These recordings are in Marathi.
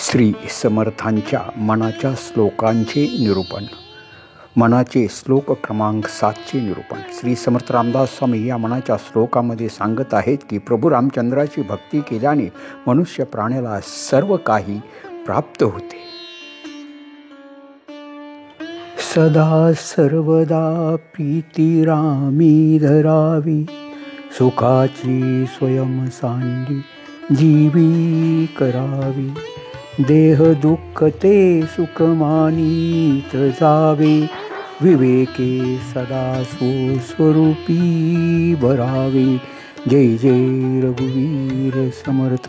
श्री समर्थांच्या मनाच्या श्लोकांचे निरूपण. मनाचे श्लोक क्रमांक 7चे निरूपण. श्री समर्थ रामदास स्वामी या मनाच्या श्लोकामध्ये सांगत आहेत की प्रभू रामचंद्राची भक्ती केल्याने मनुष्य प्राण्याला सर्व काही प्राप्त होते. सदा सर्वदा प्रीती रामी धरावी, सुखाची स्वयं सांडी जीवी करावी. देह दुःख ते सुख मानीत जावे, विवेके सदा स्वरूपी भरावे. जय जय रघुवीर समर्थ.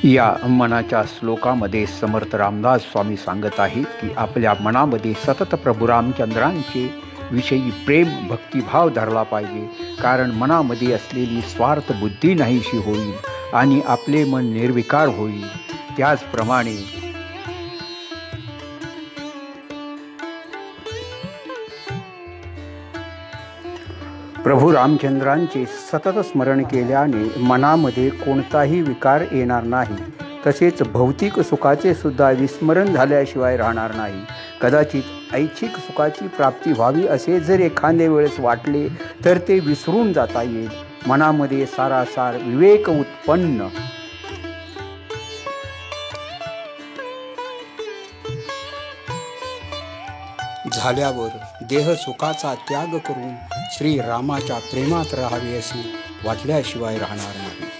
या मनाच्या श्लोकामध्ये समर्थ रामदास स्वामी सांगत आहेत की आपल्या मनामध्ये सतत प्रभू रामचंद्रांचे विषयी प्रेम भक्तिभाव धरला पाहिजे, कारण मनामध्ये असलेली स्वार्थ बुद्धी नाहीशी होईल आणि आपले मन निर्विकार होईल. त्याचप्रमाणे प्रभू रामचंद्रांचे सतत स्मरण केल्याने मनामध्ये कोणताही विकार येणार नाही. तसेच भौतिक सुखाचे सुद्धा विस्मरण झाल्याशिवाय राहणार नाही. कदाचित ऐच्छिक सुखाची प्राप्ती व्हावी असे जर एखाद्या वेळेस वाटले तर ते विसरून जाता येईल. मनामध्ये सारासार विवेक उत्पन्न झाल्यावर देह सुखाचा त्याग करून श्री रामाच्या प्रेमात राहावे असे वाटल्याशिवाय राहणार नाही.